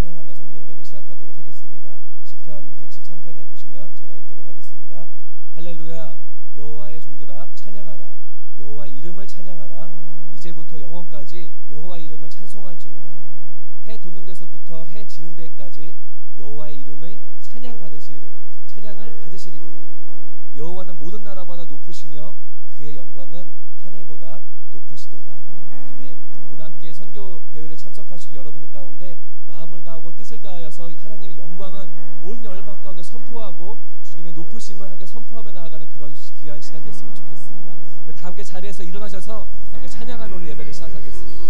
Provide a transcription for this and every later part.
찬양하면서 오늘 예배를 시작하도록 하겠습니다. 시편 113편에 보시면 제가 읽도록 하겠습니다. 할렐루야, 여호와의 종들아 찬양하라. 여호와의 이름을 찬양하라. 이제부터 영원까지 여호와의 이름을 찬송할지로다. 해 돋는 데서부터 해 지는 데까지 여호와의 이름의 찬양을 받으시리로다. 여호와는 모든 나라보다 높으시며 그의 영광은 하늘보다 높으시도다. 아멘. 오늘 함께 선교 대회를 참석하신 여러분들 가운데 마음을 다하고 뜻을 다하여서 하나님의 영광은 온 열방 가운데 선포하고 주님의 높으심을 함께 선포하며 나아가는 그런 귀한 시간 됐으면 좋겠습니다. 우리 다 함께 자리에서 일어나셔서 함께 찬양하며 오늘 예배를 시작하겠습니다.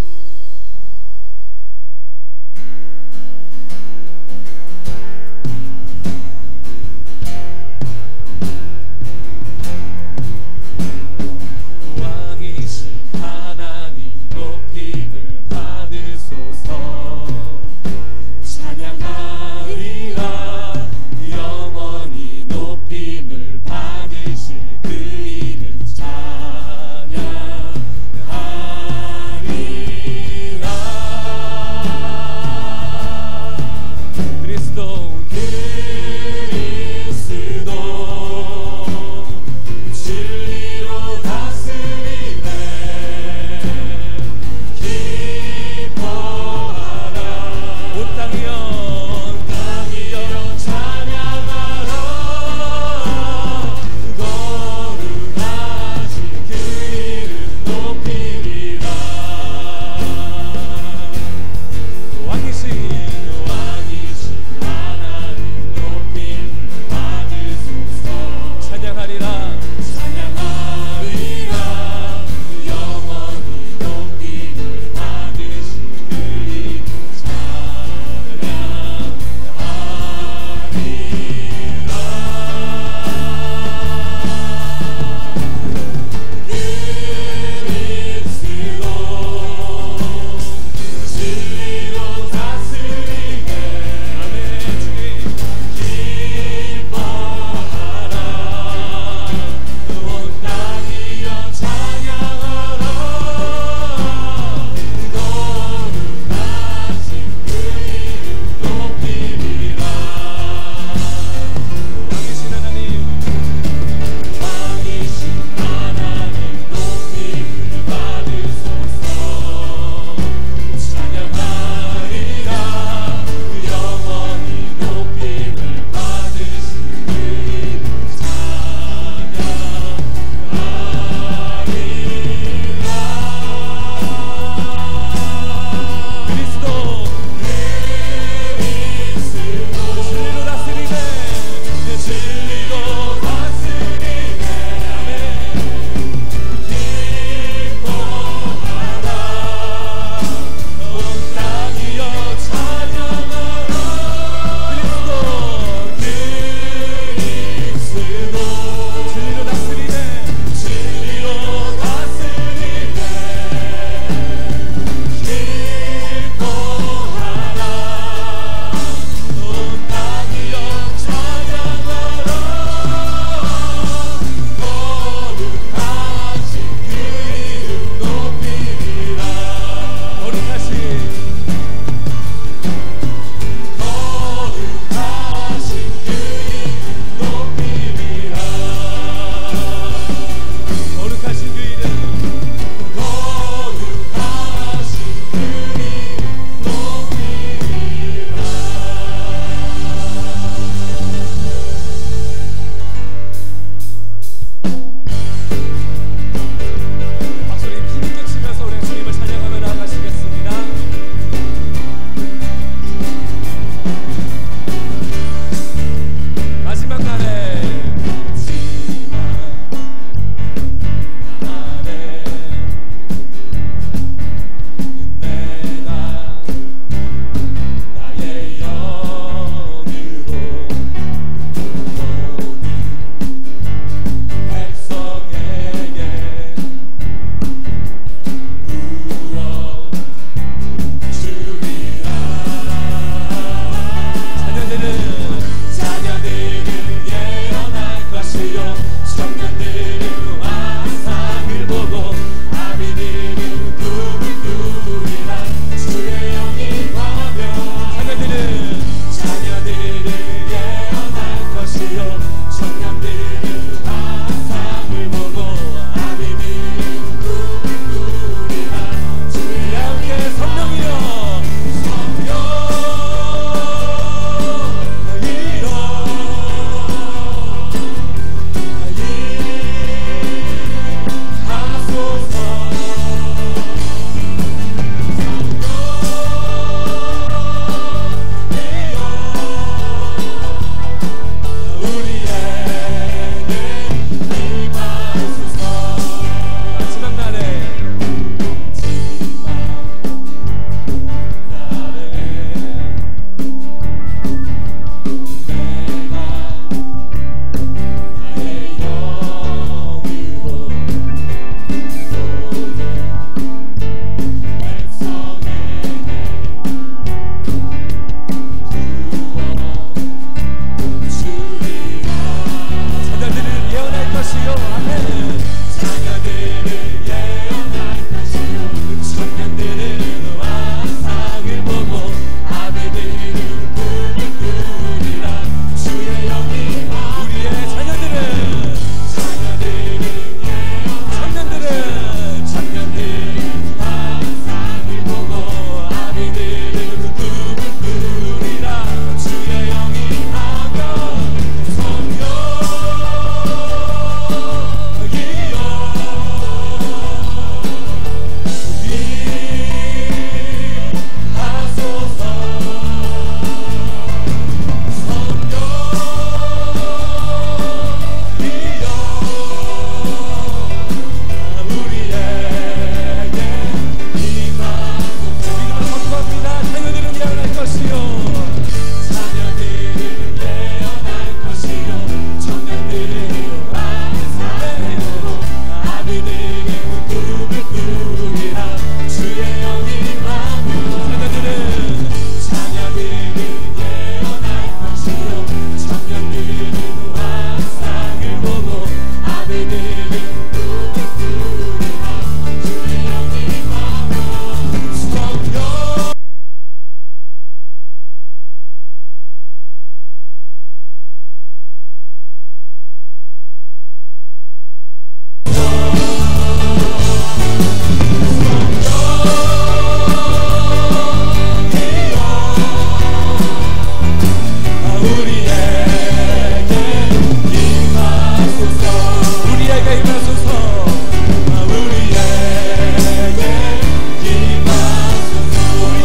찬양하리라 영원히 높임을 받으실 그 이름 찬양하리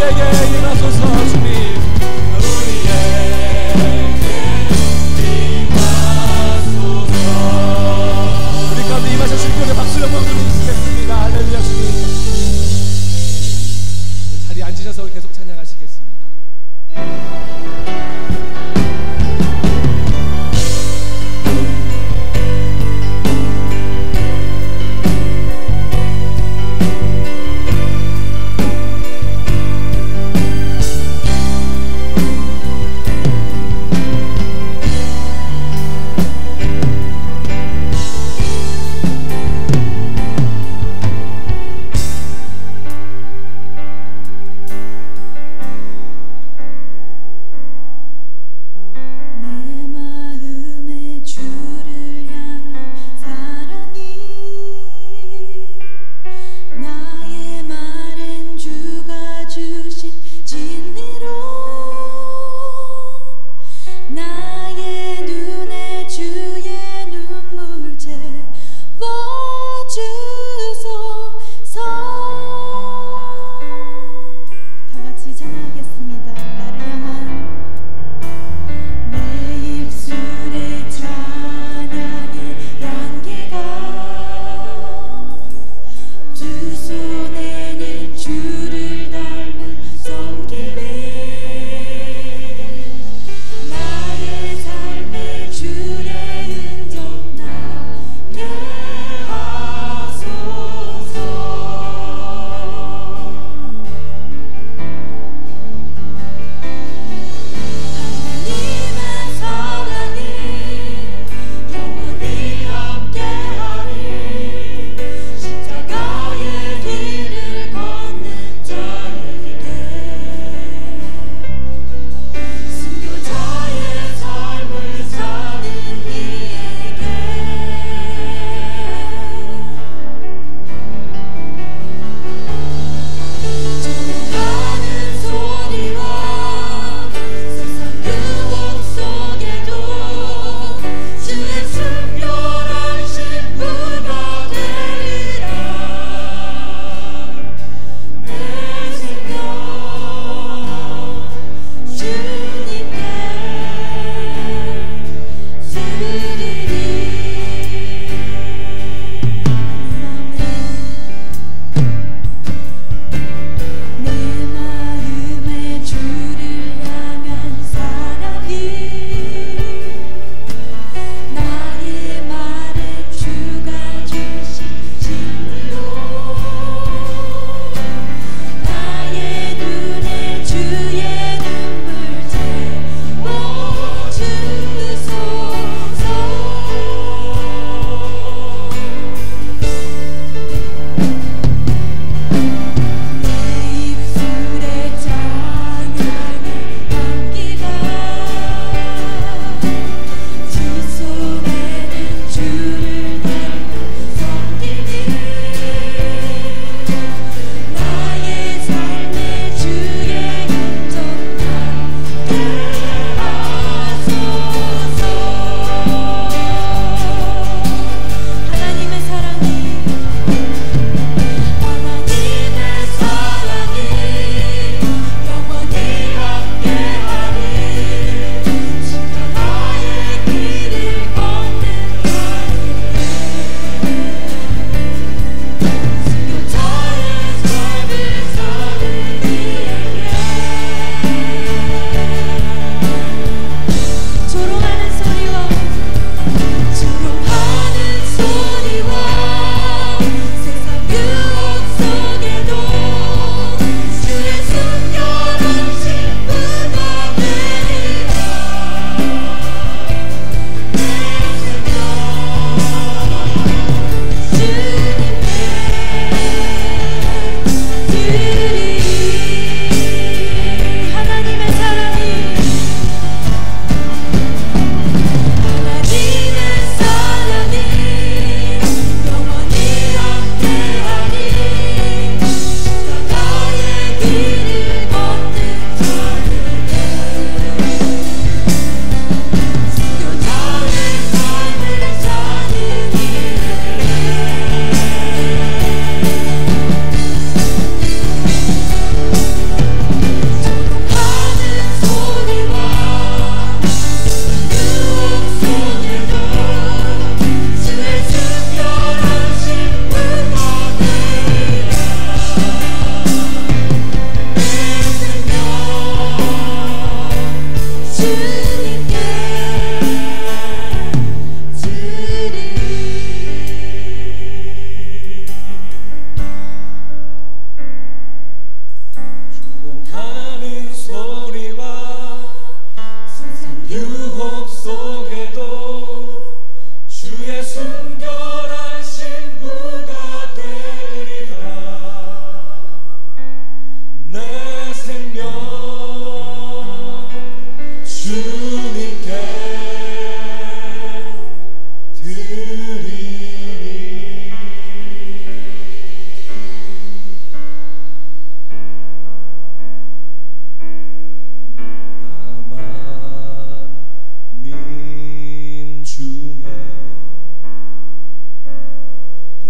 우리에게 임하소서. 주님 우리 가운데 임하셔 주님께 박수 영광 드리겠습니다. 할렐루야. 주님 자리에 앉으셔서 계속 찬양하시겠습니다. 하는 소리와 세상 유혹 속에도 주의 순결한 신부가 되리라. 내 생명 주님께 드리리. 만민 중에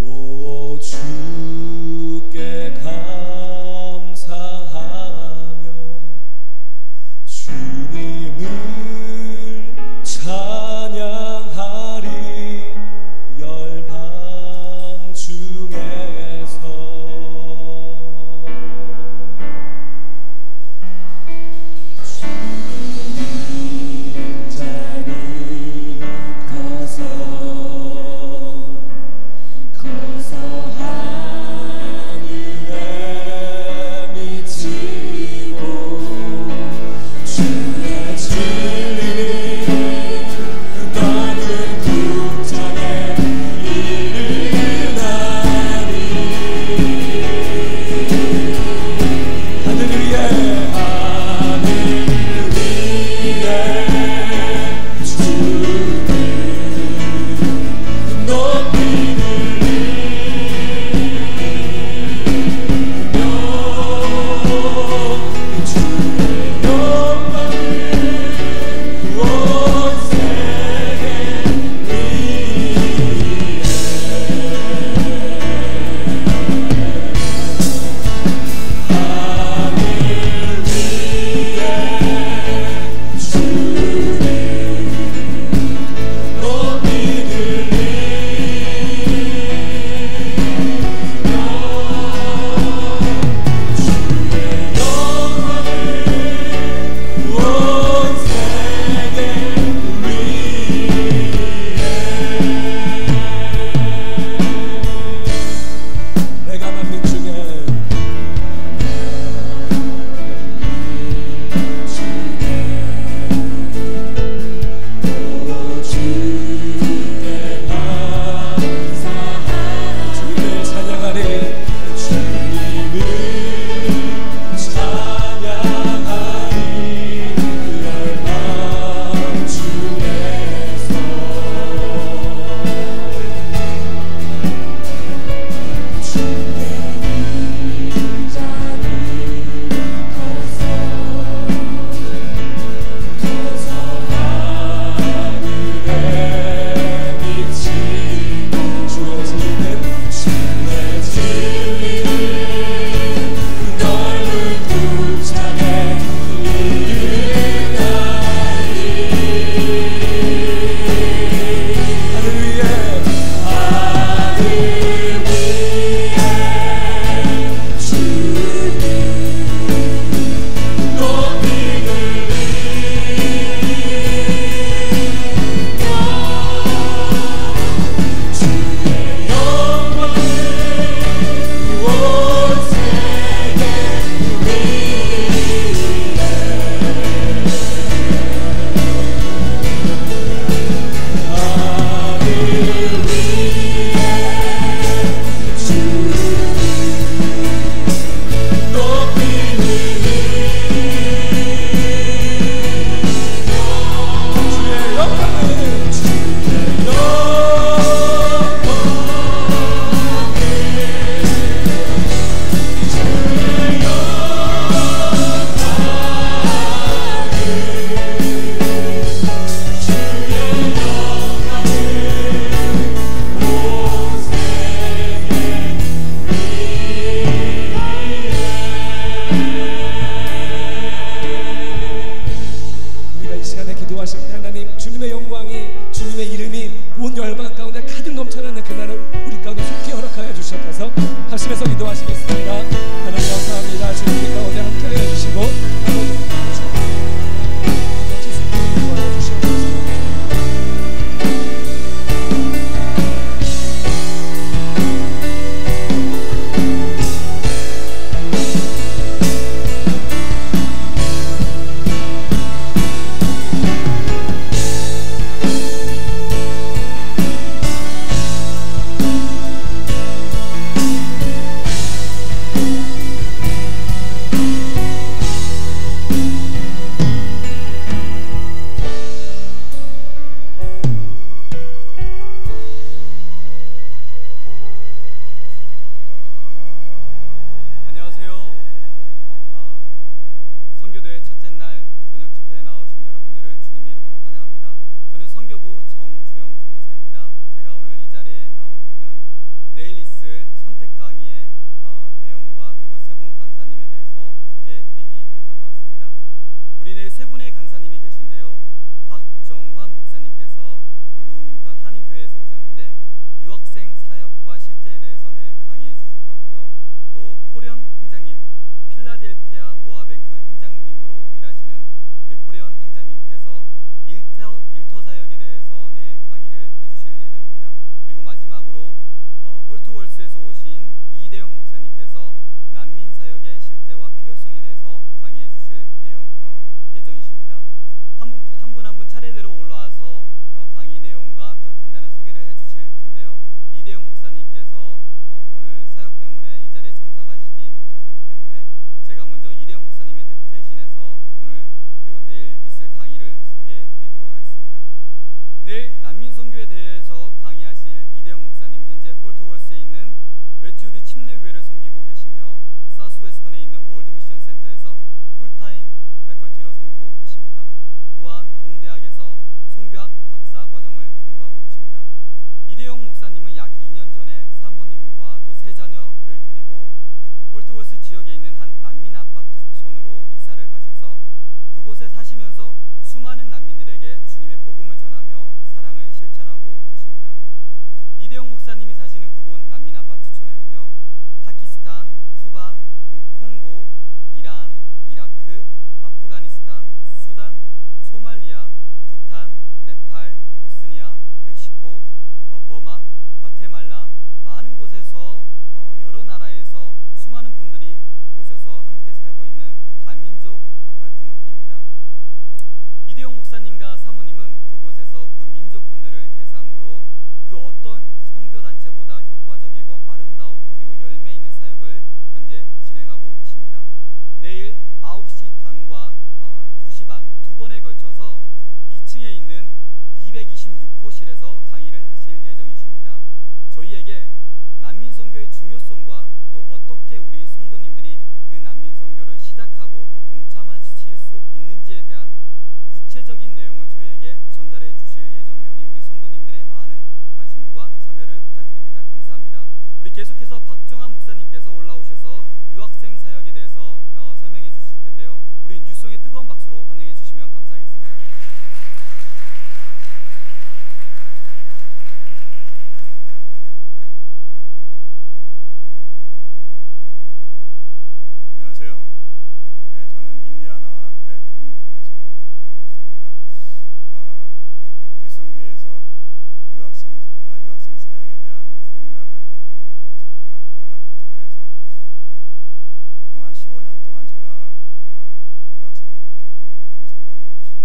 오 주께 감사하며 주님을 찬양하리. 열방 중에서 합심해서 기도하시겠습니다. 하나님 감사합니다. 주님 가운데 함께 해주시고 앞에 나오신 여러분들을 주님의 이름으로 환영합니다. 저는 선교부 정주영 전도사입니다. 제가 오늘 이 자리에 나온 이유는 내일 있을 선택 강의의 내용과 그리고 세 분 강사님에 대해서 소개해드리기 위해서 나왔습니다. 우리 내일 세 분의 강사님이 계신데요. 박정환 목사님께서 블루밍턴 한인교회에서 오셨는데 유학생 사역과 실제에 대해서 내일 강의해 주실 거고요. 또 포련 행장님, 필라델피아 모아뱅크 행장님으로 일하시는 우리 포련 행장님께서 일터 사역에 대해서 내일 강의를 해주실 예정입니다. 그리고 마지막으로 폴트월스에서 오신 이대영 목사님께서 난민 사역의 실제와 필요성에 대해서 강의해 주실 예정이십니다. 한 분 차례대로 올라와서 강의 내용과 또 간단한 소개를 해주실 텐데요. 이대영 목사님께서 오늘 사역 때문에 이 자리에 참석하시지 못하셨기 때문에 제가 먼저 이대영 목사님에 대신해서 그분을 그리고 내일 있을 강의를 소개해 드리도록 하겠습니다. 내일 난민 선교에 대해서 강의하실 이대영 목사님은 현재 폴트월스에 있는 웨스트우드 침례교회를 섬기고 계시며 사우스웨스턴에 있는 월드 미션 센터에서 풀타임 패컬티로 섬기고 계십니다. 또한 동대학에서 선교학 박사 과정을 공부하고 계십니다. 이대영 목사님은 약 2년 전에 사모님과 또 세 자녀를 데리고 폴트월스 지역에 있는 한 난민 아파트촌으로 이사를 가셔서 그곳에 사시면서 수많은 난민들에게 주님의 복음을 전하며 사랑을 실천하고 계십니다. 이대영 목사님이 사시는 그곳 난민 아파트촌에는요, 파키스탄, 쿠바, 콩고, 이란, 이라크, 아프가니스탄, 수단, 소말리아, 부탄, 네팔, 보스니아, 멕시코, 버마, 과테말라 많은 곳에서 여러 나라에서 수많은 분들이 오셔서 함께 살고 있는 다민족 아파트먼트입니다. 이대영 목사님과 사모님은 그곳에서 그 민족분들을 대상으로 그 어떤 선교단체보다 효과적이고 아름다운 그리고 열매 있는 사역을 현재 진행하고 계십니다. 내일 9시 반과 2시 반 두 번에 걸쳐서 2층에 있는 226호실에서 강의를 하실 예정이십니다. 저희에게 난민 선교의 중요성과 또 어떻게 우리 성도님들이 그 난민 선교를 시작하고 또 동참하실 수 있는지에 대한 구체적인 내용을 저희에게 전달해 주실 예정이오니 우리 성도님들의 많은 관심과 참여를 부탁드립니다. 감사합니다. 우리 계속해서 박정환 목사님께서 올라오셔서 유학생 사역에 대해서 설명해 주실 텐데요. 우리 뉴송의 뜨거운 박수로 환영해 주시면 감사하겠습니다. 안녕하세요. 저는 인디아나 브리밍턴에서 온 박정환 목사입니다. 뉴성교회에서 유학생 사역에 대한 세미나를 이렇게 좀 해달라고 부탁을 해서 그동안 15년 동안 제가 유학생 목회를 했는데 아무 생각이 없이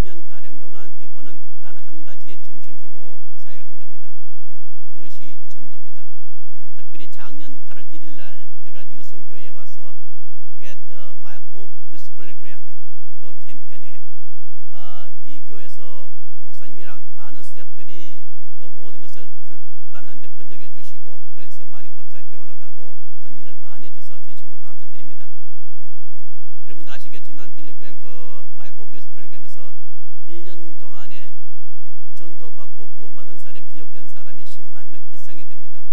80년 가량 동안 이분은 단 한 가지에 중심 두고 사역을 한 겁니다. 그것이 전도입니다. 특별히 작년 8월 1일 날 제가 뉴스온 교회에 와서 그게 My Hope with Billy Graham 그 캠페인에 이 교회에서 목사님이랑 많은 스태프들이 그 모든 것을 출판하는데 번역해 주시고 그래서 많이 웹사이트에 올라가고 큰 일을 많이 해줘서 진심으로 감사드립니다. 여러분도 아시겠지만 빌리 그램 그 My Hope with Billy Graham에서 1년 동안에 전도받고 구원받은 사람이 기록된 사람이 10만 명 이상이 됩니다.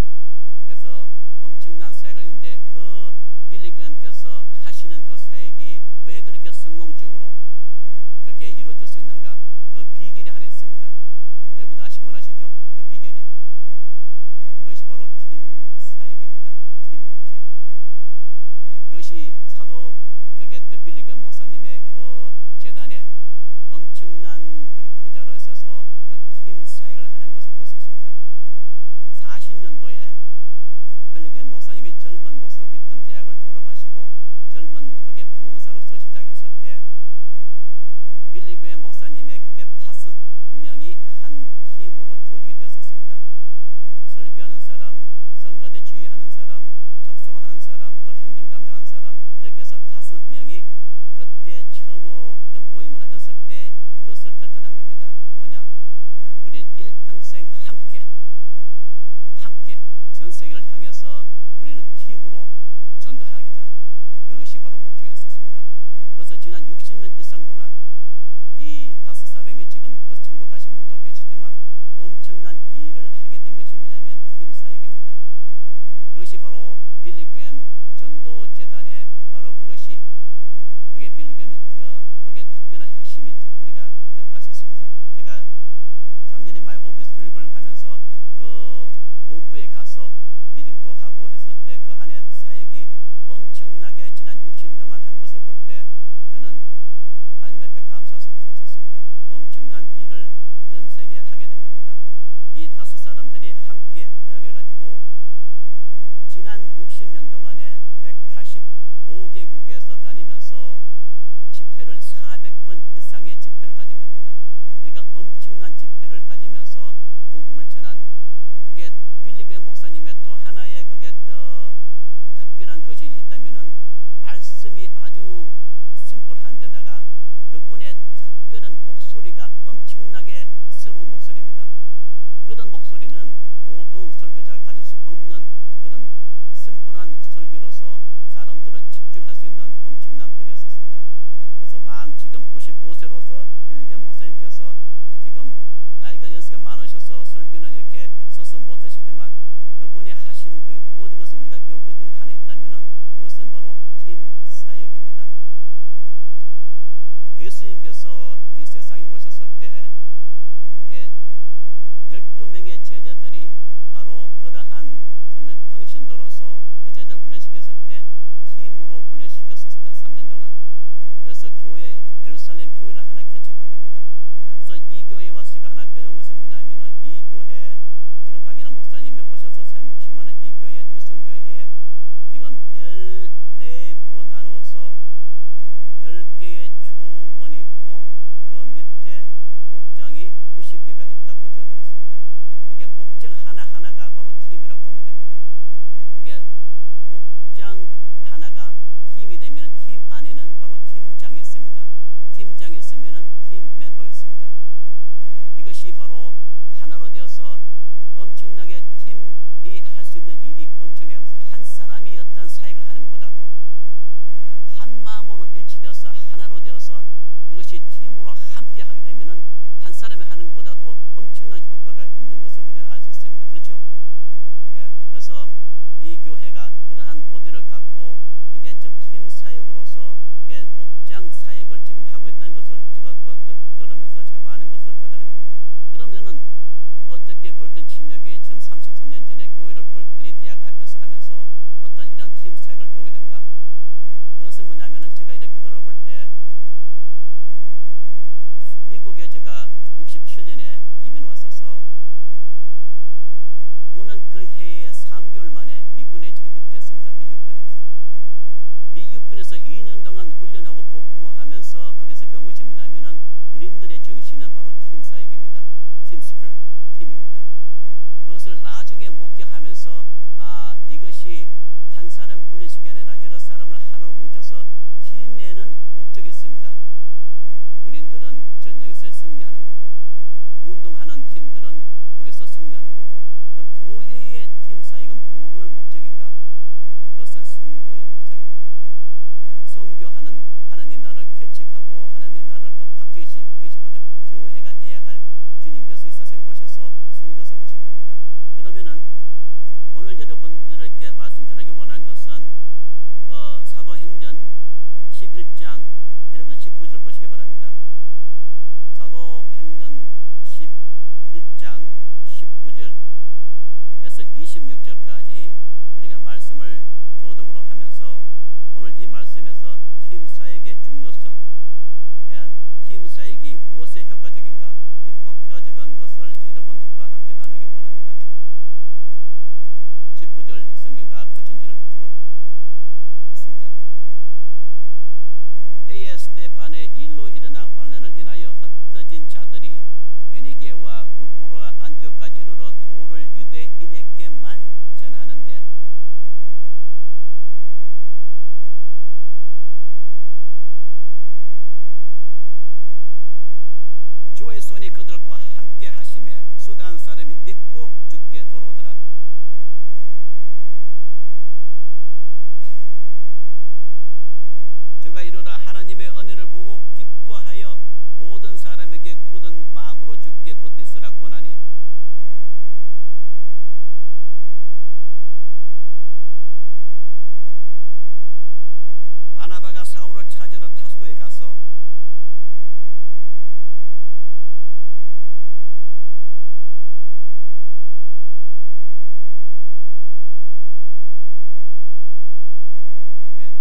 그래서 엄청난 사역을 했는데 그 빌리 그램께서 하시는 그 사역이 왜 그렇게 성공적으로 그게 이루어질 수 있는가? 그 비결이 하나 있습니다. 여러분도 아시기 원하시죠? 그 비결이 그것이 바로 팀 사역입니다. 팀 목회. 그것이 사도 그게 빌리 그램 목사님의 그 재단에 엄청난 그 투자로 있어서 그 팀 사역을 하는 것을 볼 수 있습니다. 40년도에 빌리 그램 목사님이 젊은 목사로 휘튼 대학을 졸업하시고 젊은 그게 부흥사로서 시작했을 때 빌리 그램 목사님의 그게 5명이 한 팀으로 조직이 되었었습니다. 설교하는 사람, 성가대 지휘하는 사람, 특송하는 사람, 또 행정 담당하는 사람 이렇게 해서 5명이 그때 처음으로 모임을 가졌을 때 이것을 결단한 겁니다. 뭐냐? 우리 일평생 함께 전 세계를 향해서 우리는 팀으로 전도하기자. 그것이 바로 목적이었었습니다. 그래서 지난 60년 이상 동안 이 5사람이 지금 천국 가신 분도 계시지만 엄청난 일을 하게 된 것이 뭐냐면 팀 사역입니다. 그것이 바로 빌리 그램 전도재단의 바로 그것이 그게 빌리 그램의 그게 특별한 핵심이 우리가 알 수 있습니다. 제가 작년에 My Hope with Billy Graham 하면서 그 본부에 가서 미팅도 하고 했을 때 그 안에 사역이 엄청나게 지난 60년 동안 한 것을 볼 때 저는 하나님 앞에 감사할 수밖에 없었습니다. 엄청난 일을 전 세계에 하게 된 겁니다. 이 5사람들이 함께 해가지고 지난 60년 동안에 185개국에서 다니면서 집회를 400번 이상의 집회를 가진 겁니다. 그러니까 엄청난 집회를 가지면서 복음을 전한 그게 빌리 그램 목사님의 또 하나의 그게 특별한 것이 있다면은 말씀이 아주 심플한 데다가 그분의 특별한 목소리가 엄청나게 새로운 목소리입니다. 그런 목소리는 보통 설교자가 가질 수 없는 그런 심플한 설교로서 사람들을 집중할 수 있는 엄청난 분이었습니다. 그래서 지금 95세로서 빌리 그램 목사님께서 지금 나이가 연세가 많으셔서 설교는 이렇게 서서 못하시지만 그분이 하신 그 모든 것을 우리가 배울 것이 하나 있다면은 그것은 바로 팀 사역입니다. 예수님께서 이 세상에 오셨을 때 12명의 제자들이 바로 그러한 평신도로서 그 제자를 훈련시켰을 때 팀으로 훈련시켰었습니다. 3년 동안. 그래서 예루살렘 교회를 하나 개척한 겁니다. 그래서 이 교회에 와서 제가 하나 배운 것은 뭐냐면은 이 교회 지금 박인환 목사님이 오셔서 심하는 이 교회 뉴스온 교회에 지금 14부로 나누어서 10개의 초원이 있고 그 밑에 목장이 90개가 있다고 제가 들었습니다. 그게 목장 하나하나가 바로 팀이라고 보면 됩니다. 그게 목장 하나가 팀이 되면 팀 안에는 바로 팀장이 있습니다. 팀장이 있으면 팀 멤버가 있습니다. 이것이 바로 하나로 되어서 엄청나게 팀이 할 수 있는 일이 엄청나게 많습니다. 한 사람이 어떤 사역을 하는 것보다도 한 마음으로 일치되어서 하나로 되어서 그것이 팀으로 함께 하게 되면 한 사람이 하는 것보다도 엄청난 효과가 있는 것을 우리는 알 수 있습니다. 그렇죠? 예. 그래서 이 교회가 그러한 모델을 갖고 이게 좀 팀 사역으로서 이게 목장 사역을 지금 하고 있다는 것을 제가 들으면서 제가 많은 것을 깨달은 겁니다. 그러면은 어떻게 벌큰 침략이 지금 33년 전에 교회를 벌클리 대학 앞에서 하면서 어떤 이런 팀 사역을 배우게 된가? 그것은 뭐냐면은 제가 이렇게 들어볼 때 미국에 제가 67년에 이민 왔어서 오는 그 해에 3개월 만에 미군에 지금 입대했습니다. 미 육군에. 미 육군에서 2년 동안 훈련하고 복무하면서 거기서 배운 것이 뭐냐면은 군인들의 정신은 바로 팀 사역입니다. 팀 스피릿, 팀입니다. 그것을 나중에 목격하면서 이것이 한 사람 훈련시키는 게 아니라 여러 사람을 하나로 뭉쳐서 팀에는 목적이 있습니다. 군인들은 전쟁에서 승리하는 거고 운동하는 팀들은 거기서 승리하는 거고, 그럼 교회의 팀 사역은 무엇을 목적인가? 그것은 선교의 목적입니다. 선교하는 하나님 나라를 개척하고 하나님 나라를 더 확장시키기 싶어서 교회가 해야 할 주님께서 이 세상에 오셔서 선교사로 오신 겁니다. 그러면은 오늘 여러분들에게 말씀 전하기 원하는 것은 사도행전 11장 여러분 19절 보시기 바랍니다. 사도행전 11장 19절에서 26절까지 우리가 말씀을 교독으로 하면서 오늘 이 말씀에서 팀 사역의 중요성, 팀 사역이 무엇에 효과적인가, 이 효과적인 것을 여러분들과 함께 나누기 원합니다. 19절 성경 다 펼친 줄을 주고 있습니다. 때에 스데반의 일로 일어난 환난을 인하여 흩어진 자들이 베니게와 굴부르와 안디옥까지 이르러 도를 유대인에게만 전하는데 주의 손이 그들과 함께 하심에 수단 사람이 믿고 죽게 돌아오더라. 저가 이르러 하나님의 은혜를 보고 기뻐하여 모든 사람에게 굳은 마음으로 죽게 붙들으라 권하니 바나바가 사울을 찾으러 타소에 가서 아멘.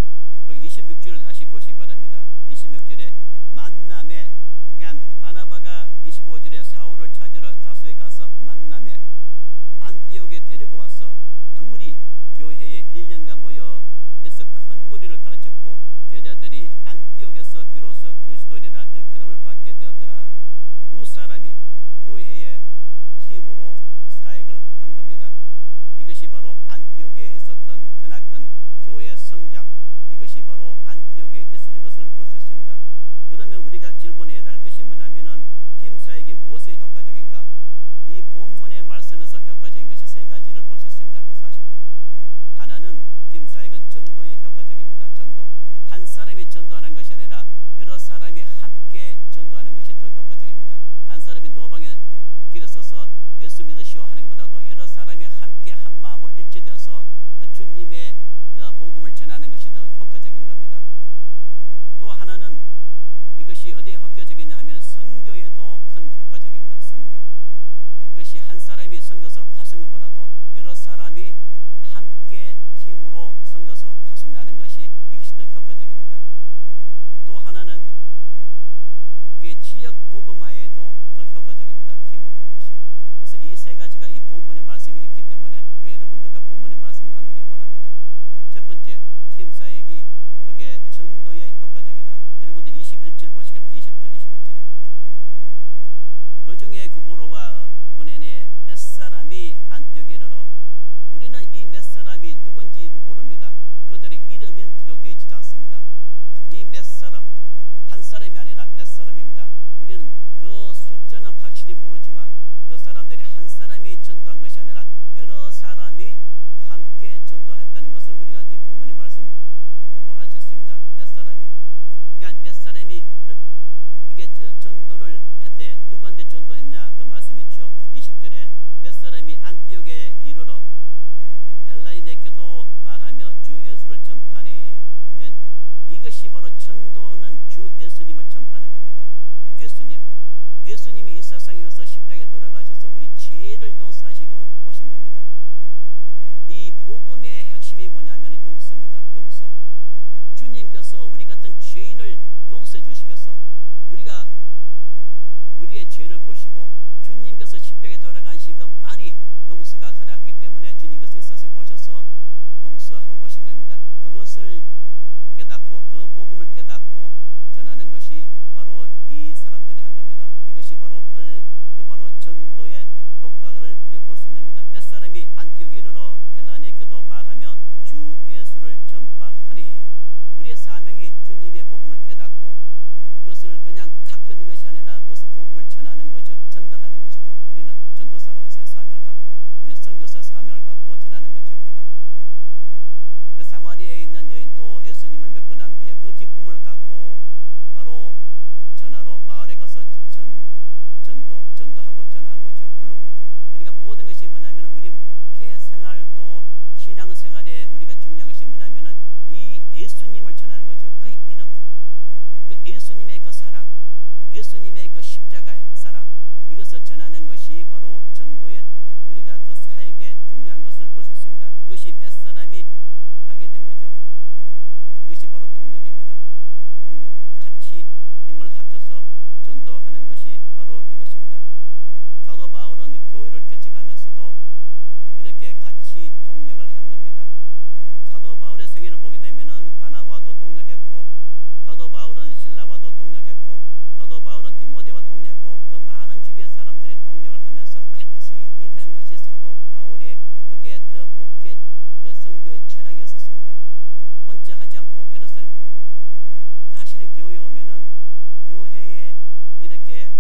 거기 26절 다시 보시기 바랍니다. 26절에 만남에, 그러니까 바나바가 25절에 사울을 찾으러 다소에 가서 만남에 안디옥에 데리고 와서 둘이 교회에 1년간 모여 에서 큰 무리를 가르쳤고 제자들이 안디옥에서 비로소 그리스도인이라 일컬음을 받게 되었더라. 두 사람이 교회의 팀으로 사역을 한 겁니다. 이것이 바로 안디옥에 있었던 크나큰 교회 성장, 이것이 바로 안디옥에 있었던 것을 볼 수 있습니다. 그러면 우리가 질문해야 할 것이 뭐냐면은 팀 사역이 무엇에 효과적인가? 이 본문의 말씀에서 효과적인 것이 세 가지를 볼 수 있습니다. 그 사실들이. 하나는 팀 사역은 전도에 효과적입니다. 전도. 한 사람이 전도하는 것이 아니라 여러 사람이 함께 전도하는 것이 더 효과적입니다. 한 사람이 노방에 길에 서서 예수 믿으시오 하는 것보다도 여러 사람이 함께 한 마음으로 일치되어서 주님의 복음을 전하는 것이 더 효과적인 겁니다. 또 하나는 이것이 어디에 효과적이냐 하면 선교에도 큰 효과적입니다. 선교. 이것이 한 사람이 선교사로 파는 것보다도 여러 사람이 함께 팀으로 선교사로 타성나는 것이 이것이 더 효과적입니다. 또 하나는 지역 복음화에도 더 효과적입니다. 팀으로 하는 것이. 그래서 이 세 가지가 이 본문의 말씀이 있기 때문에 제가 여러분들과 본문의 말씀을 나누기 원합니다. 첫 번째, 팀 사역이 그게 전도에 효과적이다. 여러분들 21절 보시겠습니다. 20절, 21절에 그 중에 구보로와 구네네 몇 사람이 안디옥에 이르러, 우리는 이 몇 사람이 누군지 모릅니다. 그들의 이름은 기록되어 있지 않습니다. 이 몇 사람, 한 사람이 아니라 몇 사람입니다. 우리는 그 숫자는 확실히 모르지만 그 사람들이 한 사람이 전도한 것이 아니라 여러 사람이 함께 전도했다는 것을 우리가 이 본문의 말씀 보고 알 수 있습니다. 몇 사람이. 그러니까 몇 사람이 이게 전도를 했대. 누구한테 전도했냐? 그 말씀이 있죠. 20절에 몇 사람이 안디옥에 이르러 헬라인에게도 말하며 주 예수를 전파하니, 이것이 바로 전도는 주 예수님을 전파하는 겁니다. 예수님이 이 세상에 와서 십자가에 돌아가셔서 우리 죄를 용서하시고 오신 겁니다. 이 복음의 핵심이 뭐냐면 용서입니다. 용서. 주님께서 우리 같은 죄인을 용서해 주시겠어. 우리가 우리의 죄를 보시고 주님께서 십자가에 돌아가신 것만이 용서가 허락하기 때문에 주님께서 이 세상에 오셔서 용서하러 오신 겁니다. 그것을 깨닫고 그 복음을 깨닫고 전하는 것이 바로 이 사람들이 한 전하는 것이 바로 전도의 우리가 또 사역에 중요한 것을 볼 수 있습니다. 이것이 몇 사람이 하게 된 거죠. 이것이 바로 동력입니다. 동력으로 같이 힘을 합쳐서 전도하는 것이 바로 이것입니다. 사도 바울은 교회를 개척하면서도 이렇게 같이 동력을 한 겁니다. 사도 바울의 생애를 보게 되면은 바나바와도 동력했고, 사도 바울은 실라와도 동력했고, 사도 바울은 디모데와 동력했고, 그 많은 주변 사람들이 동력을 하면서 같이 일을 한 것이 사도 바울의 그게 목회 그 선교의 철학이었습니다. 혼자 하지 않고 여러 사람이 한 겁니다. 사실은 교회에 오면은 교회에 이렇게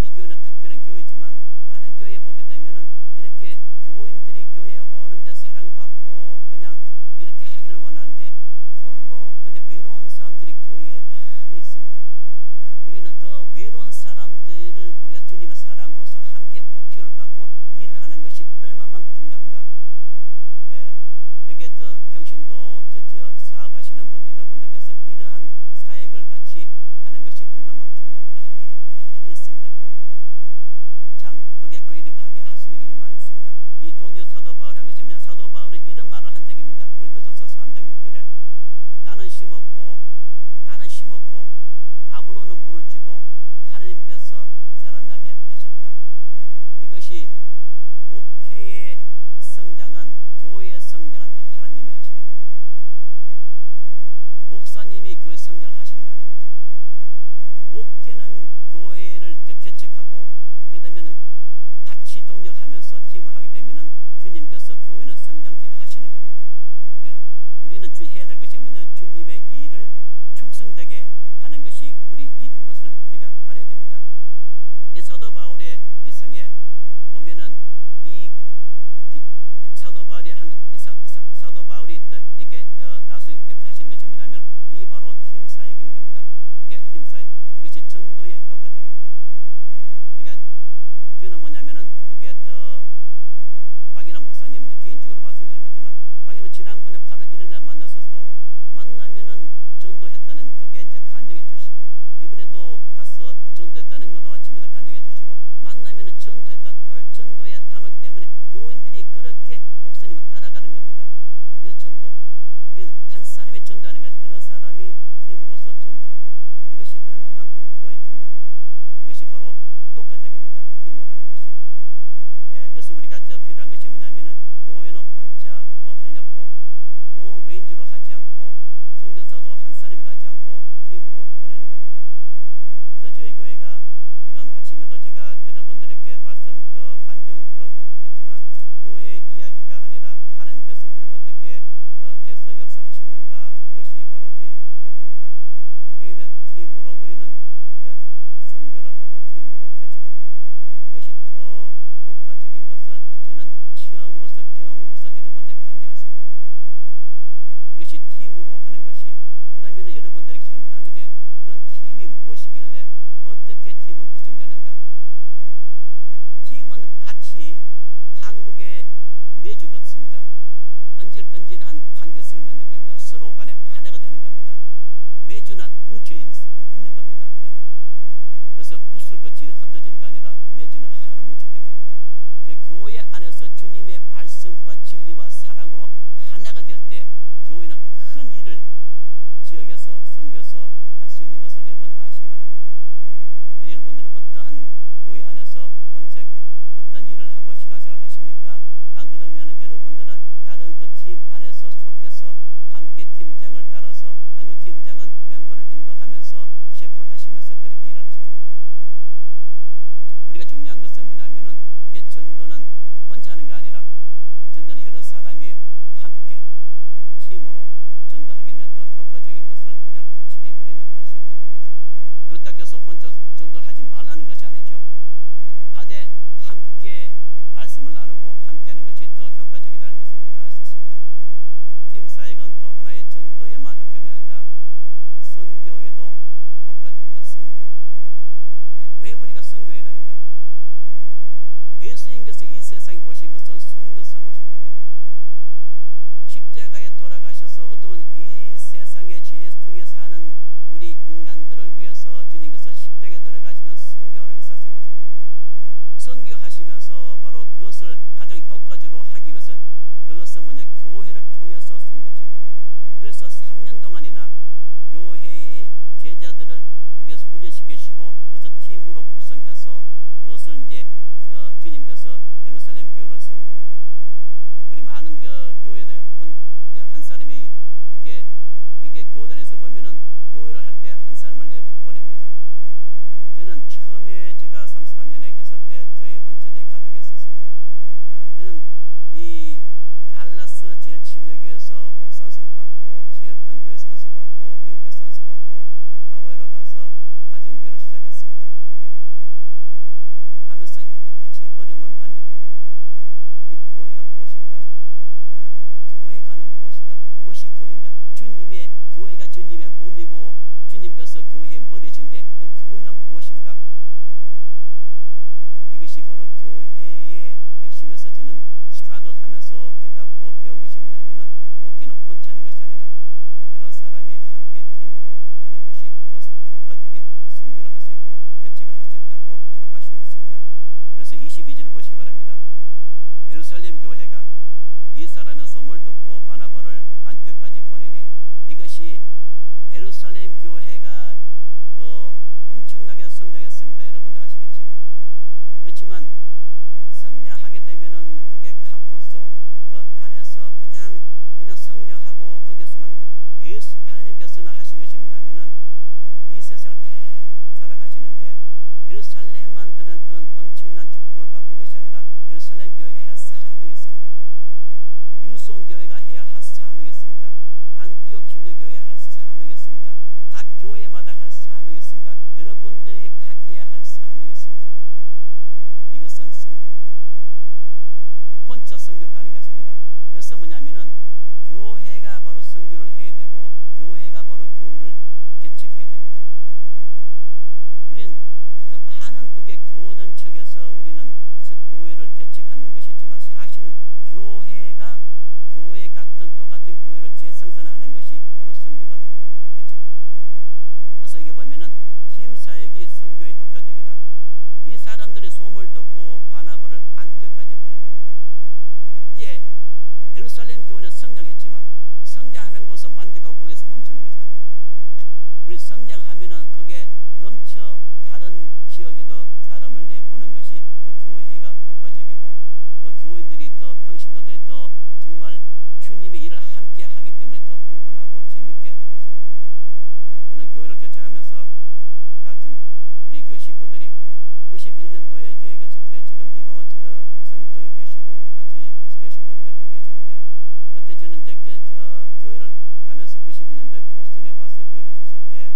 이 교회는 특별한 교회지만 많은 교회에 보게 되면은 이렇게 교인들이 교회에 오는데 사랑받고 그냥 이렇게 하기를 원하는데 홀로 그냥 외로운 사람들이 교회에 많이 있습니다. 우리는 그 외로운 사람들을 우리가 주님의 사랑으로서 함께 목적을 갖고 일을 하는 것이 얼마만큼 중요한가. 예, 여기에 평신도 사업하시는 분들 여러분들께서 이러한 사역을 같이 하는 것이 얼마만큼 중요한가. 할 일이 많이 있습니다. 교회 안에서 참 그게 크리에이티브하게 할 수 있는 일이 많이 있습니다. 이 동력 사도 바울이 한 것이 뭐냐, 사도 바울은 이런 말을 한 적입니다. 고린도전서 3장 6절에 나는 심었고 아볼로는 물을 주고 하나님께서 자라나게 하셨다. 이것이 목회의 성장은, 교회의 성장은 하나님이 하시는 겁니다. 목사님이 교회 성장하시는 거 아닙니다. 목회는 교회를 개척하고 그러다면 같이 동력하면서 팀을 하게 되면은 주님께서 교회는 성장케 하시는 겁니다. 우리는 해야 될 것이 뭐냐면 주님의 일을 충성되게 하는 것이 우리 일인 것을 우리가 알아야 됩니다. 이 사도 바울의 이 생에 보면은 이 사도 바울이 이게 나서 이렇게 하시는 것이 뭐냐면 이 바로 팀 사역인 겁니다. 이게 팀 사역. 이것이 전도의 효과적입니다. 그러니까 저는 뭐냐면은 그게 박인환 목사님 개인적으로 말씀드린 거지만, 박인환 지난번에 8월 1일날 만났어도 만나면은 전도했다는 그게 이제 간증해 주시고, 이번에도 가서 전도했다는 것도 아침에도 간증해 주시고, 만나면은 전도에 삼았기 때문에 교인들이 그렇게 목사님을 따라가는 겁니다. 이거 전도. 한 사람이 전도하는 것이 여러 사람이 팀으로서 전도하고, 이것이 얼마만큼 교회에 중요한가. 이것이 바로 효과적입니다. 팀을 하는 것이. 예, 그래서 우리가 필요한 것이 뭐냐면은 교회는 혼자 뭐 하려고 론 레인지로 하지 않고 선교사도 한 사람이 가지 않고 팀으로 보내는 겁니다. 그래서 저희 교회가 지금 아침에도 제가 여러분들에게 말씀 간증으로 했지만 교회 이야기가 아니라 하나님께서 우리를 어떻게 해서 역사하시는가, 그것이 바로 저희입니다. 그러니까 팀으로 우리는 선교를 하고 팀으로 개척하는 겁니다. 이것이 더 효과적인 것을 저는 경험으로서 여러분들에게 간증할 수 있는 겁니다. 이것이 팀으로 하는 것이, 그러면 여러분들에게 질문하는 거지, 그런 팀이 무엇이길래 어떻게 팀은 구성되는가. 팀은 마치 한국의 매주 같습니다. 끈질끈질한 관계성을 맺는 겁니다. 서로 간에 하나가 되는 겁니다. 매주는 뭉쳐 있는 겁니다. 이거는. 그래서 구슬같이 흩어지는 게 아니라 매주는 하나로 뭉쳐지는 겁니다. 그러니까 교회 안에서 주님의 말씀과 진리와 사랑으로 하나가 될 때 교회는 큰 일을 지역에서 섬겨서 할 수 있는 것을 여러분 아시기 바랍니다. 여러분들은 어떠한 교회 안에서 혼자 어떤 일을 하고 신앙생활을 하십니까? 안 그러면 여러분들은 다른 그 팀 안에서 속해서 함께 팀장을 따라서, 아니면 팀장은 멤버를 인도하면서 셰프를 하시면서 그렇게 일을 하십니까? 우리가 중요한 것은 뭐냐면은 이게 전도는 혼자 하는 게 아니라 전도는 여러 사람이 함께 팀으로 전도하게 되면 더 그것을 이제 주님께서 예루살렘 교회를 세운 겁니다. 우리 많은 교회들 한 사람이 이게 교단에서 보면은 교회를 할 때 한 사람을 내보냅니다. 저는 처음에 제가 33년에 했을 때 저희 혼처제 가족이었었습니다. 저는 이 달라스 제일 침략교회에서 목사 안수를 받고 제일 큰 교회에서 안수 받고 미국 교회에서 안수 받고 하와이로 가서 가정교회를 시작했습니다. 2개를 하면서 여러 가지 어려움을 많이 느낀 겁니다. 이 교회가 무엇인가? 교회가는 무엇인가? 무엇이 교회인가? 교회가 주님의 몸이고 주님께서 교회의 머리신데 그럼 교회는 무엇인가? 이것이 바로 교회의 핵심에서 저는 스트러글 하면서 깨닫고 배운 것이 뭐냐면은 목회는 혼자 하는 것이 아니라 여러 사람이 함께 팀으로 하는 것이 더 효과적인 선교를 할 수 있고 개척을 할 수 있다고 저는 확실히 믿습니다. 그래서 22절을 보시기 바랍니다. 예루살렘 교회가 이 사람의 소문을 듣고 바나바를 안티옥까지 보내니 이것이 예루살렘 교회가 엄청나게 성장했습니다. 여러분도 아시겠지만 그렇지만 성장하게 되면은 그게 컴포트존 그 안에서 그냥 성장하고 거기에서만 하나님께서는 하신 것이 뭐냐면은 이 세상을 다 사랑하시는데 예루살렘만 그런 엄청난 축복을 받고 것이 아니라 예루살렘 교회가 해야 할 사명이 있습니다. 뉴송 교회가 해야 할 사명이 있습니다. 안티옥 침례교회에 할 사명이 있습니다. 각 교회마다 할 사명이 있습니다. 여러분들이 각 해야 할 사명이 있습니다. 이것은 선교입니다. 혼자 선교를 가는 것이 아니라 그래서 뭐냐면은 교회가 바로 선교를 해야 되고 교회가 바로 교회를 개척해야 됩니다. 우리는 많은 그게 교전 측에서 우리는 교회를 개척하는 것이지만 사실은 교회 같은 똑같은 교회를 재생산하는 것이 바로 선교가 되는 겁니다. 개척하고. 그래서 이게 보면은 팀 사역이 선교에 효과적이다. 이 사람들의 소문을 듣고 바나바를 안티옥까지 보낸 겁니다. 이제 예루살렘 교회는 성장했지만 성장하는 곳에서 만족하고 거기서 멈추는 것이 아닙니다. 우리 성장하면은 그게 넘쳐 다른 지역에도 사람을 내보는 것이 그 교회가 효과적이고 그 교인들이 더 평신도들이 더 정말 주님의 일을 함께 하기 때문에 더 흥분하고 재밌게 볼 수 있는 겁니다. 저는 교회를 개척하면서 우리 교회 식구들이 91년도에 계획했을 때 지금 이광호 목사님도 계시고 우리 같이 계신 분이 몇 분 계시는데 그때 저는 이제 교회를 하면서 91년도에 보스턴에 와서 교회를 했었을 때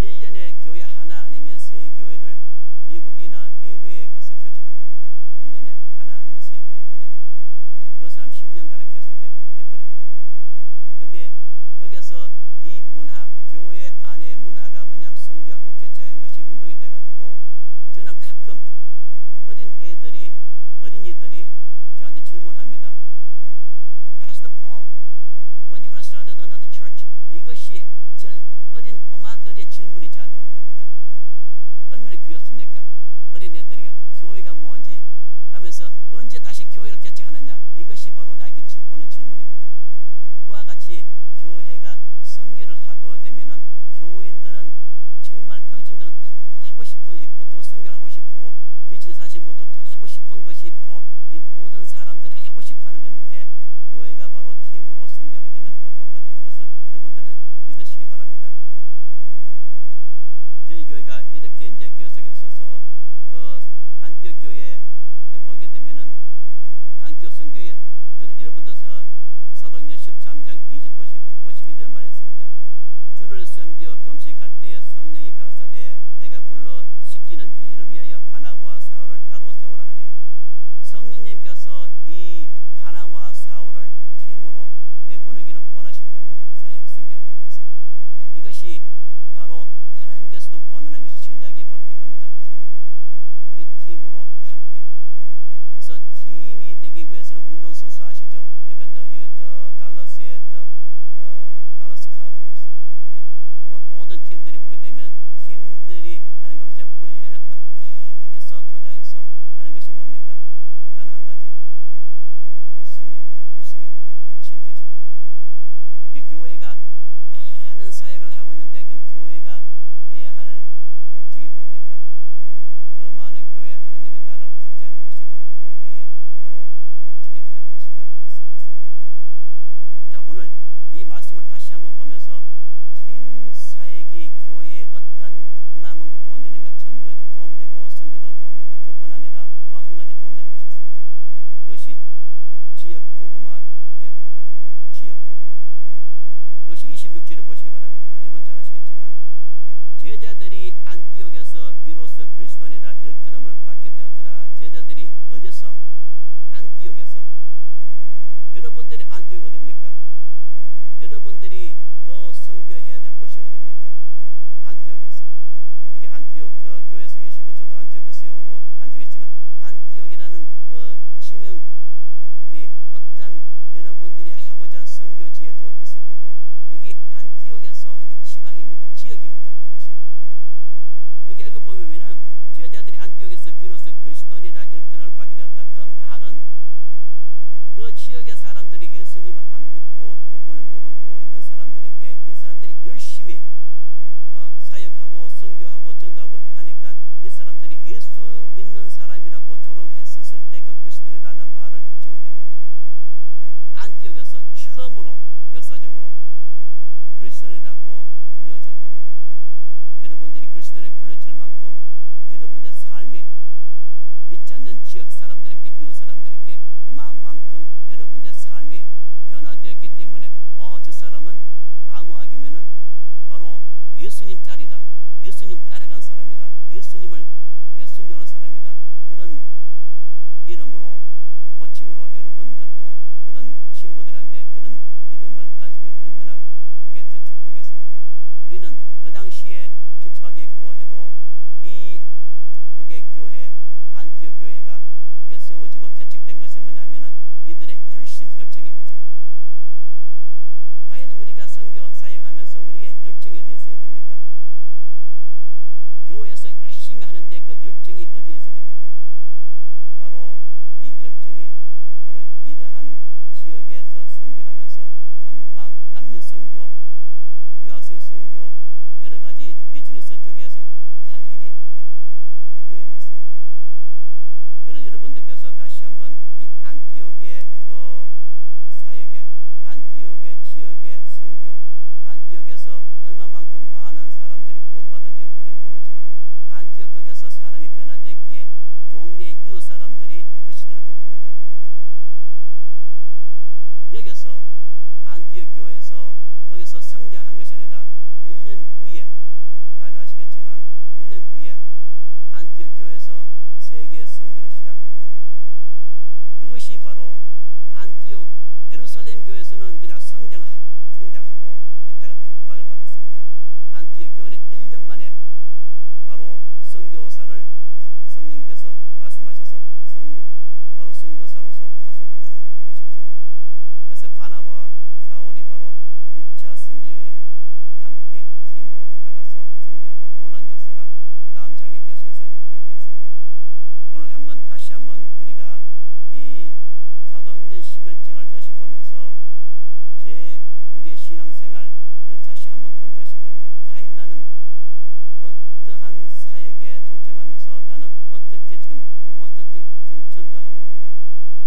1년에 교회 하나 아니면 3교회를 미국이나 해외에 가서 교체한 겁니다. 1년에 하나 아니면 3교회 1년에. 그것을 한 10년간 계속 되풀이하게 된 겁니다. 근데 거기서 이 문화, 교회 안의 문화가 뭐냐면 선교하고 개척한 것이 운동이 돼가지고 저는 가끔 어린이들이 저한테 질문합니다. Pastor Paul, when you gonna start another church? 이것이 어린 꼬마들의 질문이 저한테 오는 겁니다. 얼마나 귀엽습니까? 어린애들이 교회가 뭔지 하면서 언제 다시 교회를 개척하느냐 이것이 바로 나에게 오는 질문입니다. 그와 같이 교회가 선교를 하고 되면은 교인들은 정말 평신들은 더 하고 싶은 있고 더 선교를 하고 싶고 비즈니스 하신 분도 더 하고 싶은 것이 바로 이 모든 사람들이 하고 싶어하는 것인데 교회가 바로 팀으로 선교하게 되면 더 효과적인 것을 여러분들은 믿으시기 바랍니다. 저희 교회가 이렇게 이제 계속했어서 그 안티옥 교회에 보게 되면은 안티옥 선교회 여러분들 사도행전 13장 2절 보시면 이런 말이 있습니다. 주를 섬겨 금식할 때에 성령이 가라사대 내가 불러 씻기는 이 일을 위하여 바나바와 사울을 따로 세우라 하니 성령님께서 이 바나바와 사울을 팀으로 내보내기를 원하시는 겁니다. 사역 선교하기 위해서. 이것이 바로 하나님께서도 원하는 것이 전략이 바로 이겁니다. 팀입니다. 우리 팀으로 함께. 그래서 팀이 되기 위해서는 운동선수 아시죠? 달러스의 달러스 카우보이스. 예? 뭐 모든 팀들이 보게 되면 팀들이 하는 겁니다. 훈련을 그렇게 안티옥에서 비로소 그리스도인이라 일컬음을 받게 되었더라. 제자들이 어디서? 안티옥에서. 여러분들이 안티옥 어디입니까? 여러분들이 더 선교해야 될 곳이 어디입니까? 안티옥에서. 이게 안티옥 교회에서 계시고 저도 안티옥에서 오고 안티옥이지만 안티옥이라는 그 지명이 어떤 여러분들이 하고자 하는 선교지에도 있을 거고 이게 안티옥에서 이게 지방입니다. 지역입니다. 이것이. 거기 여기 보면은 제자들이 안티옥에서 비로소 그리스도인이라 일컬음을 받게 되었다. 그 말은 그 지역의 사람들이 예수님을 안 믿고 복음을 모르고 있는 사람들에게 이 사람들이 열심히 사역하고 선교하고 전도하고 하니까 이 사람들이 예수 믿는 사람이라고 조롱했었을 때 그 그리스도인이라는 말을 지어낸 겁니다. 안티옥에서 처음으로 역사적으로 그리스도인이라고 불려진 겁니다. 여러분들이 그리스도인에게 불려질 만큼 여러분들의 삶이 믿지 않는 지역 사람들에게 이웃 사람들에게 그만큼 여러분들의 삶이 변화되었기 때문에 저 사람은 아무하기면은 바로 예수님 짤이다. 예수님 따라간 사람이다. 예수님을 순종하는 사람이다. 그런 이름으로 호칭으로 여러분들도 그런 친구들한테 그런 이름을 아시고 얼마나 그게 더 축복이겠습니까? 우리는 그 당시에 핍박했고 해도 그게 교회 안티옥 교회가 세워지고 개척된 것이 뭐냐면은 이들의 열정입니다. 과연 우리가 선교 사역하면서 우리의 열정이 어디에 있어야 됩니까? 교회에서 열심히 하는데 그 열정이 어디에 있어야 됩니까? 바로 이 열정이 바로 이러한 지역에서 선교하면서 난민 선교, 유학생 선교, 여러 가지 비즈니스 쪽에서 할 일이 얼마나 교회에 많습니까? 저는 여러분들께서 다시 한번 이 안티옥의 그 사역에 안티옥의 지역의 선교 안티옥에서 얼마만큼 많은 사람들이 구원받은지 우리는 모르지만 안티옥에서 사람이 변화되기에 동네 이웃 사람들이 크리스천이라고 불려진 겁니다. 여기서 안티옥 교회에서 거기서 성장한 것이 아니라 1년 후에 다음에 아시겠지만 1년 후에 안티옥 교회에서 세계 선교를 시작한 겁니다. 그것이 바로 안티옥 예루살렘 교회에서는 그냥 성장하고 이따가 핍박을 받았습니다. 안티옥 교회는 1년 만에 바로 선교사를 성령님께서 말씀하셔서 바로 선교사로서 파송한 겁니다. 이것이 팀으로. 그래서 바나바와 사울이 바로 1차 선교여행 함께 팀으로 나가서 선교하고 놀란 역사가 그 다음 장에 계속해서 기록되어 있습니다. 오늘 다시 한번 우리가 이 사도행전 11장을 다시 보면서 우리의 신앙생활을 다시 한번 검토하시기 바랍니다. 과연 나는 어떠한 사역에 동참하면서 나는 어떻게 지금 무엇을 지금 전도하고 있는가?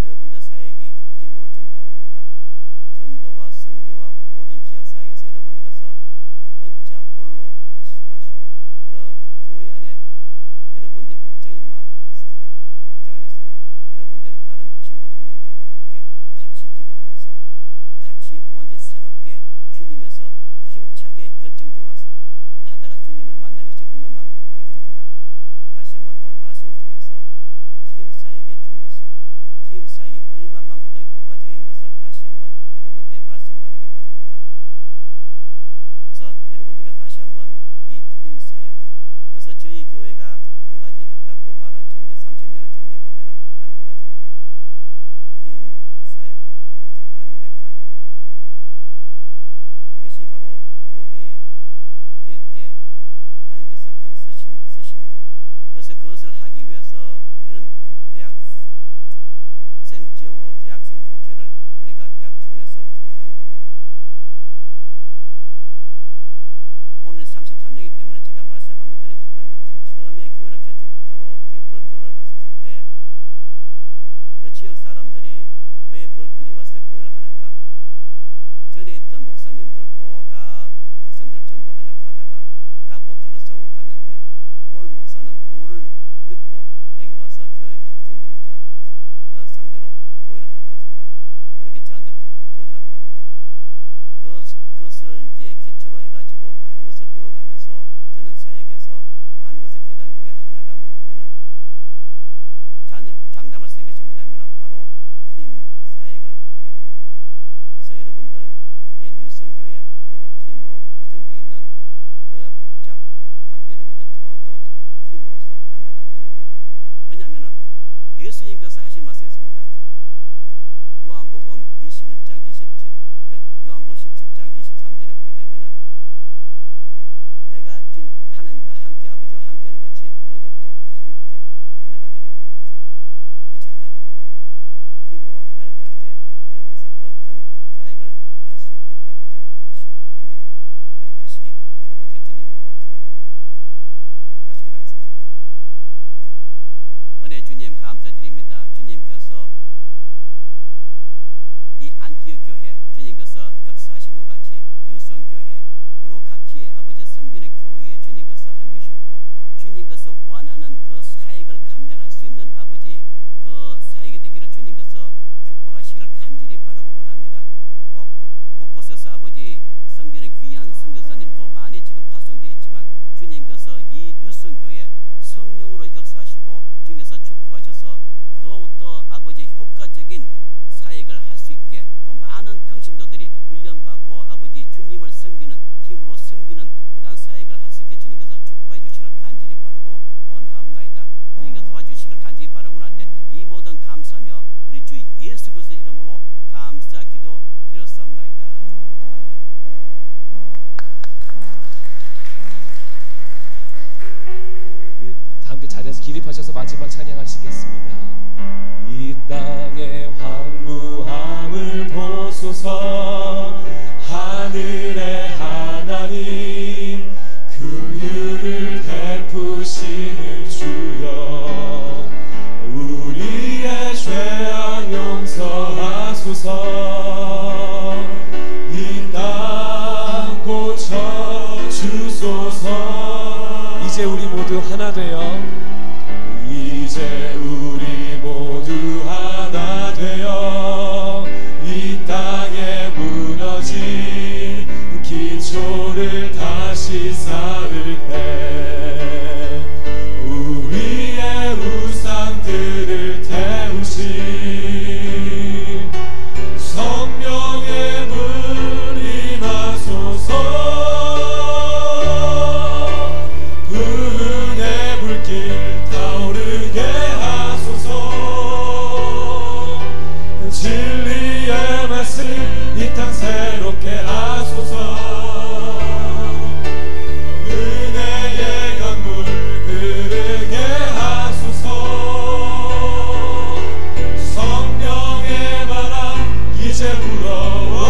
여러분들 사역이 팀으로 전도하고 있는가? 전도와 선교와 모든 지역 사역에서 여러분들께서 혼자 홀로 하시지 마시고 여러 교회 안에 여러분들이 목장이 많습니다. 목장 안에서나 여러분들의 다른 친구 동료들과 함께 같이 기도하면서 같이 무언지 새롭게 주님에서 힘차게 열정적으로 하다가 주님을 만난 것이 얼마나 영광이 됩니까? 다시 한번 오늘 말씀을 통해서 팀 사역의 중요성, 팀 사역이 얼마만큼 더 효과적인 것을 다시 한번 여러분들의 말씀 나누기 원합니다. 그래서 여러분들께서 다시 한번 이 팀 사역, 그래서 저희 교회가 한 가지 했다고 말한 30년을 정리해 보면은 단 한 가지입니다. 팀 사역으로서 하나님의 가족을 우리 한 겁니다. 이것이 바로 교회에 저희들께 하나님께서 큰 서심이고, 그래서 그것을 하기 위해서 우리는 대학생 지역으로 대학생 목회를 우리가 대학촌에서 지금 해온 겁니다. 오늘 33년이기 때문에 제가 말씀 한번 드리지만요, 처음에 교회를 개척하러 벌클리를 갔었을 때 그 지역 사람들이 왜 벌클리 와서 교회를 하는가? 전에 있던 목사님들도 다 학생들 전도하려고 하다가 다 못 들었다고 갔는데 폴 목사는 뭐를 믿고 여기 와서 교회 학생들을 상대로 교회를 할 것인가? 그렇게 저한테 도전을 한 겁니다. 그것을 이제 기초로 해가지고 많은 것을 배워가면서 저는 사역에서 많은 것을 깨달은 감당할 수 있는 아버지 그 사역이 되기를 주님께서 축복하시기를 간절히 바라고 원합니다. 곳곳에서 아버지 섬기는 귀한 선교사님도 많이 지금 파송되어 있지만 주님께서 이 뉴성교회 성령으로 역사하시고 주님께서 축복하셔서 더욱더 아버지 효과적인 사역을 할 수 있게 더 많은 평신도들이 훈련받고 아버지 주님을 섬기는 팀으로 섬기는 그러한 사역을 할 수 있게 주님께서 축복해 주시기를 간절히 바라고 원합니다. 주님께서 도와주시기를 간절히 바라고 날 때 이 모든 감사하며 우리 주 예수 그리스도의 이름으로 감사 기도 드렸사옵나이다. 아멘. 우리 다 함께 자리에서 기립하셔서 마지막 찬양하시겠습니다. 이 땅의 황무함을 보소서. 하늘의 하나님 긍휼을 베푸시는 주여 우리의 죄악 용서하소서. 이 땅 고쳐 주소서. 이제 우리 모두 하나 되어 이제 우리 모두 하나 되어 이 땅에 무너진 기초를 다시 쌓을 때 우리의 우상들을 태우신 성령의 불이 나소서. 분의 불길 타오르게 하소서. 진리의 말씀 이 땅 새롭게 하소서. 은혜의 강물 흐르게 하소서. 성령의 바람 이제 불어와.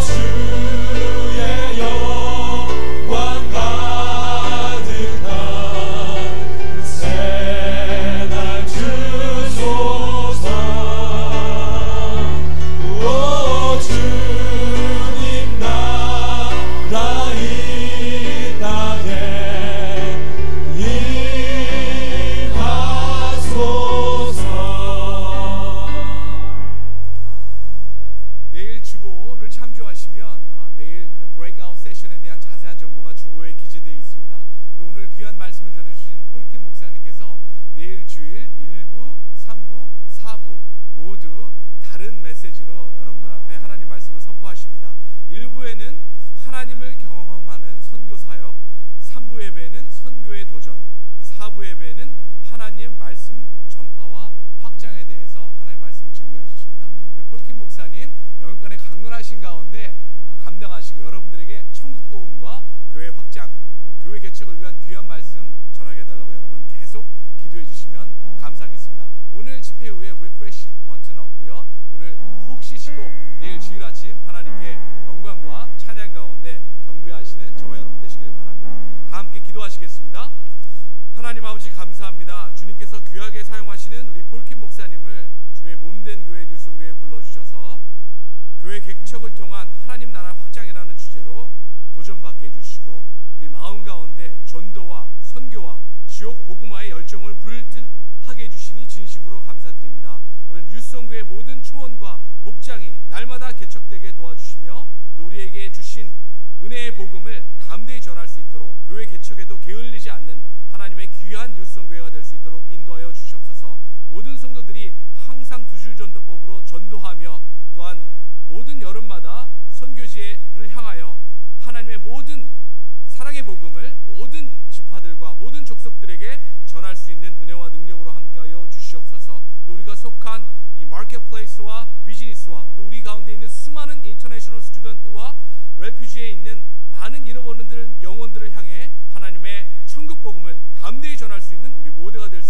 주의 영광 가득한 새날 주소서. 주님 나라 이 땅에 임하소서. 내일 주보를 참조하시면 내일 그 브레이크아웃 세션에 대한 자세한 정보가 주보에 기재되어 있습니다. 그리고 오늘 귀한 말씀을 전해주신 폴킴 목사님께서 내일 주일 1부, 3부, 4부 모두 다른 메시지로 여러분들 앞에 하나님 말씀을 선포하십니다. 1부에는 하나님을 경험하는 선교사역, 3부 예배는 선교의 도전, 4부 예배는 하나님 말씀 전파와 확장에 대해서 하나님 말씀 증거해 주십니다. 우리 폴킴 목사님 영육간에 강건하신 가운데 감당하시고 여러분들에게 천국 복음과 교회 확장, 교회 개척을 위한 귀한 말씀 전하게 해달라고 여러분 계속 기도해 주시면 감사하겠습니다. 오늘 집회 후에 리프레시먼트는 없고요. 오늘 푹 쉬시고 내일 주일 아침 하나님께 영광과 찬양 가운데 경배하시는 저와 여러분 되시길 바랍니다. 다 함께 기도하시겠습니다. 하나님 아버지 감사합니다. 주님께서 귀하게 사용하시는 우리 폴킴 목사님을 주님의 몸된 교회 뉴성교회에 불러주셔서 교회 개척을 통한 하나님 나라 확장이라는 주제로 도전받게 해주시고 우리 마음 가운데 전도와 선교와 지옥 복음화의 열정을 불을 하게 해주시니 진심으로 감사드립니다. 뉴성교회 모든 초원과 목장이 날마다 개척되게 도와주시며 또 우리에게 주신 은혜의 복음을 담대히 전할 수 있도록 교회 개척에도 게을리지 않는 하나님의 귀한 뉴성교회가 될 수 있도록 인도하여 주시옵소서. 모든 성도들이 항상 두 줄 전도법으로 전도하며 또한 모든 여름마다 선교지를 향하여 하나님의 모든 사랑의 복음을 모든 지파들과 모든 족속들에게 전할 수 있는 은혜와 능력으로 함께하여 주시옵소서. 또 우리가 속한 이 마켓플레이스와 비즈니스와 또 우리 가운데 있는 수많은 인터내셔널 스튜던트와 레퓨지에 있는 많은 잃어버린 영혼들을 향해 하나님의 천국 복음을 담대히 전할 수 있는 우리 모두가 될